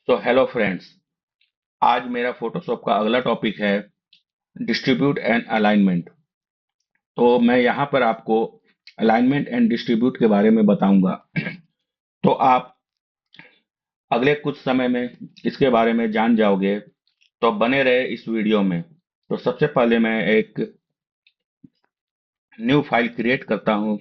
तो hello friends. आज मेरा फोटोशॉप का अगला टॉपिक है डिस्ट्रीब्यूट एंड अलाइनमेंट। तो मैं यहाँ पर आपको अलाइनमेंट एंड डिस्ट्रीब्यूट के बारे में बताऊंगा। तो आप अगले कुछ समय में इसके बारे में जान जाओगे। तो बने रहे इस वीडियो में। तो सबसे पहले मैं एक न्यू फाइल क्रिएट करता हूँ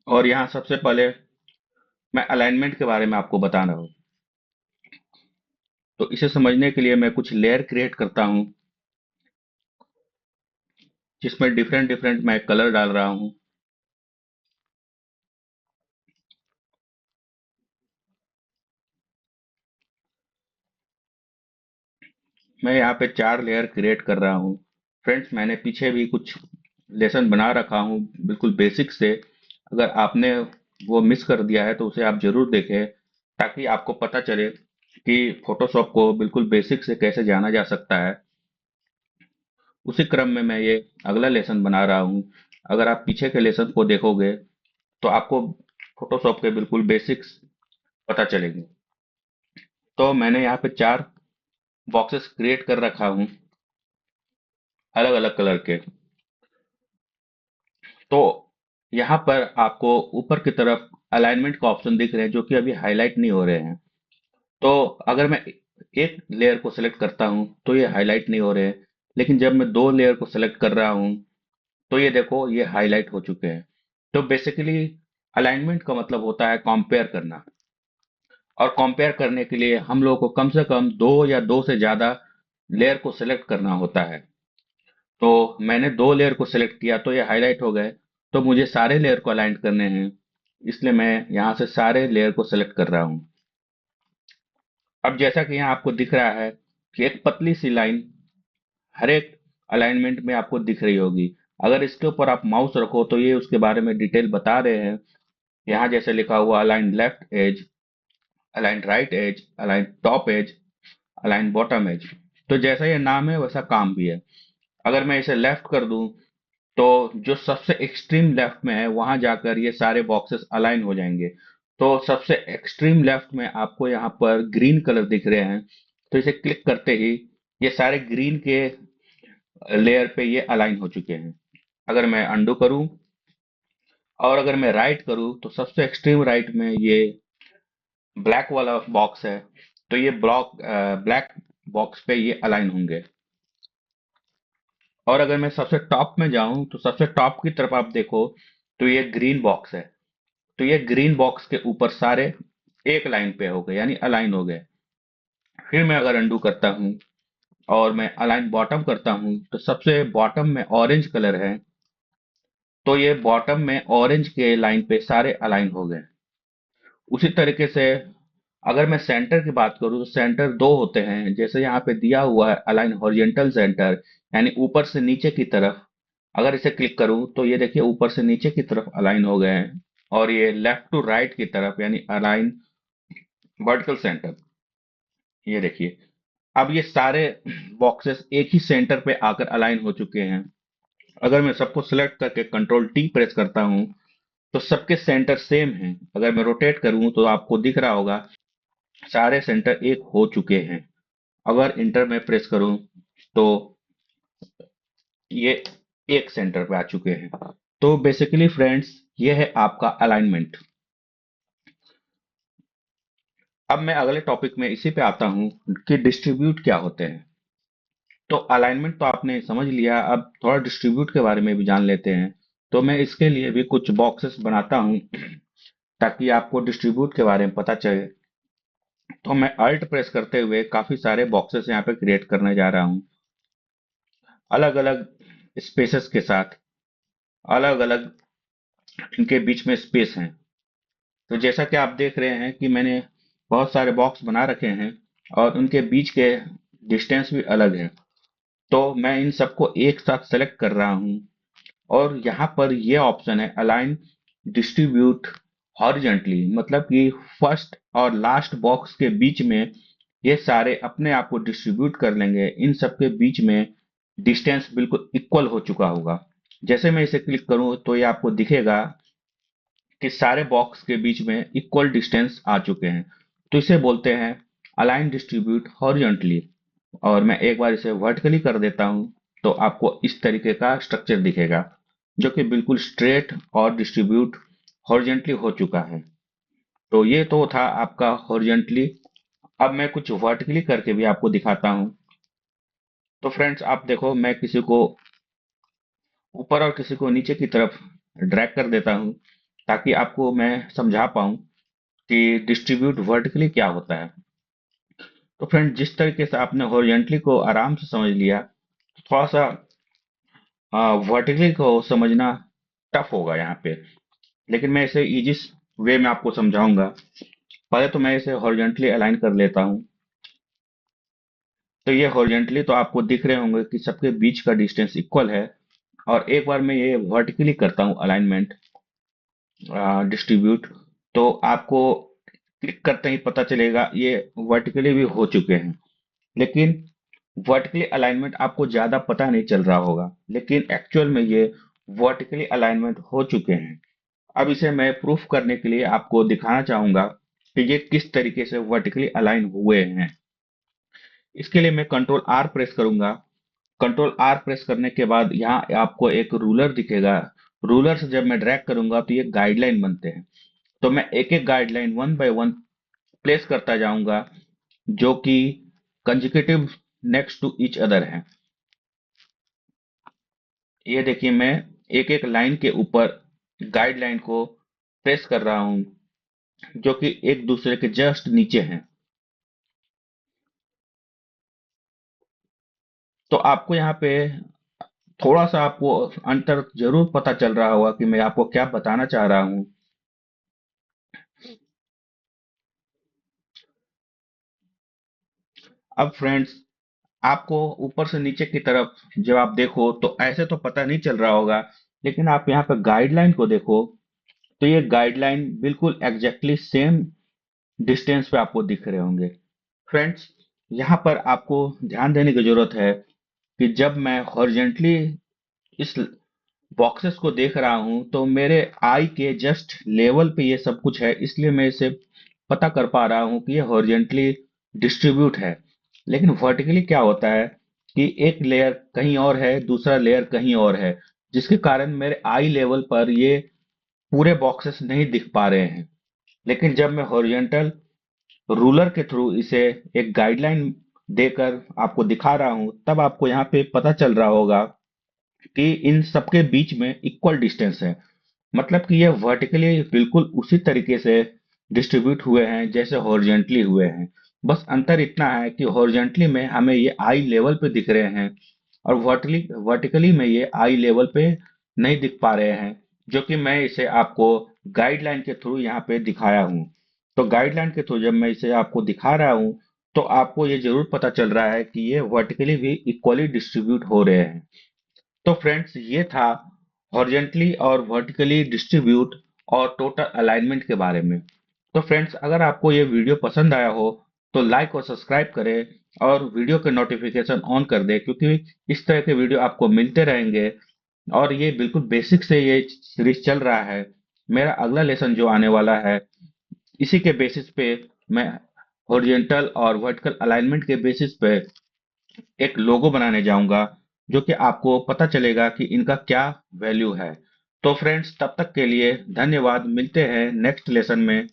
और यहाँ सबसे पहले मैं अलाइनमेंट के बारे में आपको बता रहा हूँ। तो इसे समझने के लिए मैं कुछ लेयर क्रिएट करता हूँ जिसमें डिफरेंट डिफरेंट मैं कलर डाल रहा हूँ। मैं यहाँ पे 4 लेयर क्रिएट कर रहा हूँ। फ्रेंड्स, मैंने पीछे भी कुछ लेसन बना रखा हूँ बिल्कुल बेसिक से। अगर आपने वो मिस कर दिया है तो उसे आप जरूर देखें, ताकि आपको पता चले कि फोटोशॉप को बिल्कुल बेसिक से कैसे जाना जा सकता है। उसी क्रम में मैं ये अगला लेसन बना रहा हूँ। अगर आप पीछे के लेसन को देखोगे तो आपको फोटोशॉप के बिल्कुल बेसिक्स पता चलेंगे। तो मैंने यहाँ पे 4 बॉक्सेस क्रिएट कर रखा हूँ अलग अलग कलर के। तो यहाँ पर आपको ऊपर की तरफ अलाइनमेंट का ऑप्शन दिख रहे हैं, जो कि अभी हाईलाइट नहीं हो रहे हैं। तो अगर मैं एक लेयर को सिलेक्ट करता हूँ तो ये हाईलाइट नहीं हो रहे हैं, लेकिन जब मैं 2 लेयर को सिलेक्ट कर रहा हूँ तो ये देखो, ये हाईलाइट हो चुके हैं। तो बेसिकली अलाइनमेंट का मतलब होता है कंपेयर करना। और कंपेयर करने के लिए हम लोगों को कम से कम 2 या 2 से ज्यादा लेयर को सिलेक्ट करना होता है। तो मैंने 2 लेयर को सिलेक्ट किया तो ये हाईलाइट हो गए। तो मुझे सारे लेयर को अलाइन करने हैं, इसलिए मैं यहाँ से सारे लेयर को सिलेक्ट कर रहा हूँ। अब जैसा कि यहाँ आपको दिख रहा है कि एक पतली सी लाइन हर एक अलाइनमेंट में आपको दिख रही होगी। अगर इसके ऊपर आप माउस रखो तो ये उसके बारे में डिटेल बता रहे हैं। यहाँ जैसे लिखा हुआ align left edge, align right edge, align top edge, align bottom edge. तो जैसा ये नाम है वैसा काम भी है। अगर मैं इसे लेफ्ट कर दूं तो जो सबसे एक्सट्रीम लेफ्ट में है वहां जाकर ये सारे बॉक्सेस अलाइन हो जाएंगे। तो सबसे एक्सट्रीम लेफ्ट में आपको यहाँ पर ग्रीन कलर दिख रहे हैं। तो इसे क्लिक करते ही ये सारे ग्रीन के लेयर पे ये अलाइन हो चुके हैं। अगर मैं अंडू करूं और अगर मैं राइट करूं तो सबसे एक्सट्रीम राइट में ये ब्लैक वाला बॉक्स है। तो ये ब्लैक बॉक्स पे ये अलाइन होंगे। और अगर मैं सबसे टॉप में जाऊं तो सबसे टॉप की तरफ आप देखो तो ये ग्रीन बॉक्स है। तो ये ग्रीन बॉक्स के ऊपर सारे एक लाइन पे हो गए, यानी अलाइन हो गए। फिर मैं अगर अंडू करता हूँ और मैं अलाइन बॉटम करता हूँ तो सबसे बॉटम में ऑरेंज कलर है। तो ये बॉटम में ऑरेंज के लाइन पे सारे अलाइन हो गए। उसी तरीके से अगर मैं सेंटर की बात करूँ तो सेंटर 2 होते हैं, जैसे यहाँ पे दिया हुआ है अलाइन हॉरिजेंटल सेंटर, यानी ऊपर से नीचे की तरफ। अगर इसे क्लिक करूँ तो ये देखिए ऊपर से नीचे की तरफ अलाइन हो गए हैं। और ये लेफ्ट टू राइट की तरफ यानी अलाइन वर्टिकल सेंटर, ये देखिए। अब ये सारे बॉक्सेस एक ही सेंटर पे आकर अलाइन हो चुके हैं। अगर मैं सबको सिलेक्ट करके कंट्रोल टी प्रेस करता हूं तो सबके सेंटर सेम हैं। अगर मैं रोटेट करूं तो आपको दिख रहा होगा सारे सेंटर एक हो चुके हैं। अगर इंटर में प्रेस करूं तो ये एक सेंटर पे आ चुके हैं। तो बेसिकली फ्रेंड्स, ये है आपका अलाइनमेंट। अब मैं अगले टॉपिक में इसी पे आता हूं कि डिस्ट्रीब्यूट क्या होते हैं। तो अलाइनमेंट तो आपने समझ लिया, अब थोड़ा डिस्ट्रीब्यूट के बारे में भी जान लेते हैं। तो मैं इसके लिए भी कुछ बॉक्सेस बनाता हूं ताकि आपको डिस्ट्रीब्यूट के बारे में पता चले। तो मैं अल्ट प्रेस करते हुए काफी सारे बॉक्सेस यहाँ पे क्रिएट करने जा रहा हूँ, अलग अलग स्पेसेस के साथ। अलग अलग इनके बीच में स्पेस हैं। तो जैसा कि आप देख रहे हैं कि मैंने बहुत सारे बॉक्स बना रखे हैं और उनके बीच के डिस्टेंस भी अलग है। तो मैं इन सबको एक साथ सेलेक्ट कर रहा हूँ और यहाँ पर ये ऑप्शन है अलाइन डिस्ट्रीब्यूट हॉरिजेंटली, मतलब कि फर्स्ट और लास्ट बॉक्स के बीच में ये सारे अपने आप को डिस्ट्रीब्यूट कर लेंगे। इन सब के बीच में डिस्टेंस बिल्कुल इक्वल हो चुका होगा। जैसे मैं इसे क्लिक करूं तो ये आपको दिखेगा कि सारे बॉक्स के बीच में इक्वल डिस्टेंस आ चुके हैं। तो इसे बोलते हैं अलाइन डिस्ट्रीब्यूट हॉरिजॉन्टली। और मैं एक बार इसे वर्टिकली कर देता हूं, तो आपको इस तरीके का स्ट्रक्चर दिखेगा जो कि बिल्कुल स्ट्रेट और डिस्ट्रीब्यूट हॉरिजॉन्टली हो चुका है। तो ये तो था आपका हॉरिजॉन्टली। अब मैं कुछ वर्टिकली करके भी आपको दिखाता हूं। तो फ्रेंड्स आप देखो, मैं किसी को ऊपर और किसी को नीचे की तरफ ड्रैग कर देता हूं, ताकि आपको मैं समझा पाऊं कि डिस्ट्रीब्यूट वर्टिकली क्या होता है। तो फ्रेंड, जिस तरीके से आपने हॉरिजॉन्टली को आराम से समझ लिया, थोड़ा सा वर्टिकली को समझना टफ होगा यहाँ पे। लेकिन मैं इसे इजी वे में आपको समझाऊंगा। पहले तो मैं इसे हॉरिजॉन्टली अलाइन कर लेता हूँ। तो ये हॉरिजॉन्टली तो आपको दिख रहे होंगे कि सबके बीच का डिस्टेंस इक्वल है। और एक बार मैं ये वर्टिकली करता हूँ अलाइनमेंट डिस्ट्रीब्यूट, तो आपको क्लिक करते ही पता चलेगा ये वर्टिकली भी हो चुके हैं। लेकिन वर्टिकली अलाइनमेंट आपको ज्यादा पता नहीं चल रहा होगा, लेकिन एक्चुअल में ये वर्टिकली अलाइनमेंट हो चुके हैं। अब इसे मैं प्रूफ करने के लिए आपको दिखाना चाहूंगा कि ये किस तरीके से वर्टिकली अलाइन हुए हैं। इसके लिए मैं कंट्रोल आर प्रेस करूंगा। कंट्रोल आर प्रेस करने के बाद यहाँ आपको एक रूलर दिखेगा। रूलर से जब मैं ड्रैग करूंगा तो ये गाइडलाइन बनते हैं। तो मैं एक एक guideline one by one place करता जाऊंगा, जो कि consecutive next to each other है। ये देखिए, मैं एक एक लाइन के ऊपर गाइडलाइन को प्रेस कर रहा हूं, जो कि एक दूसरे के जस्ट नीचे हैं। तो आपको यहाँ पे थोड़ा सा आपको अंतर जरूर पता चल रहा होगा कि मैं आपको क्या बताना चाह रहा हूँ। अब फ्रेंड्स, आपको ऊपर से नीचे की तरफ जब आप देखो तो ऐसे तो पता नहीं चल रहा होगा, लेकिन आप यहाँ पे गाइडलाइन को देखो, तो ये गाइडलाइन बिल्कुल एग्जैक्टली सेम डिस्टेंस पे आपको दिख रहे होंगे। फ्रेंड्स, यहाँ पर आपको ध्यान देने की जरूरत है कि जब मैं हॉरिजेंटली इस बॉक्सेस को देख रहा हूं, तो मेरे आई के जस्ट लेवल पे ये सब कुछ है, इसलिए मैं इसे पता कर पा रहा हूं कि ये हॉरिजेंटली डिस्ट्रीब्यूट है। लेकिन वर्टिकली क्या होता है कि एक लेयर कहीं और है, दूसरा लेयर कहीं और है, जिसके कारण मेरे आई लेवल पर ये पूरे बॉक्सेस नहीं दिख पा रहे हैं। लेकिन जब मैं हॉरिजॉन्टल रूलर के थ्रू इसे एक गाइडलाइन देकर आपको दिखा रहा हूं, तब आपको यहाँ पे पता चल रहा होगा कि इन सबके बीच में इक्वल डिस्टेंस है। मतलब कि ये वर्टिकली बिल्कुल उसी तरीके से डिस्ट्रीब्यूट हुए हैं जैसे हॉरिजॉन्टली हुए हैं। बस अंतर इतना है कि हॉरिजॉन्टली में हमें ये आई लेवल पे दिख रहे हैं, और वर्टिकली वर्टिकली में ये आई लेवल पे नहीं दिख पा रहे हैं, जो कि मैं इसे आपको गाइडलाइन के थ्रू यहाँ पे दिखाया हूँ। तो गाइडलाइन के थ्रू जब मैं इसे आपको दिखा रहा हूँ, तो आपको ये जरूर पता चल रहा है कि ये वर्टिकली भी इक्वली डिस्ट्रीब्यूट हो रहे हैं। तो फ्रेंड्स, ये था हॉरिजॉन्टली और वर्टिकली डिस्ट्रीब्यूट और टोटल अलाइनमेंट के बारे में। तो फ्रेंड्स, अगर आपको ये वीडियो पसंद आया हो तो लाइक और सब्सक्राइब करें, और वीडियो के नोटिफिकेशन ऑन कर दें, क्योंकि इस तरह के वीडियो आपको मिलते रहेंगे। और ये बिल्कुल बेसिक से ये सीरीज चल रहा है। मेरा अगला लेसन जो आने वाला है, इसी के बेसिस पे मैं हॉरिजॉन्टल और वर्टिकल अलाइनमेंट के बेसिस पे एक लोगो बनाने जाऊंगा, जो कि आपको पता चलेगा कि इनका क्या वैल्यू है। तो फ्रेंड्स, तब तक के लिए धन्यवाद। मिलते हैं नेक्स्ट लेसन में।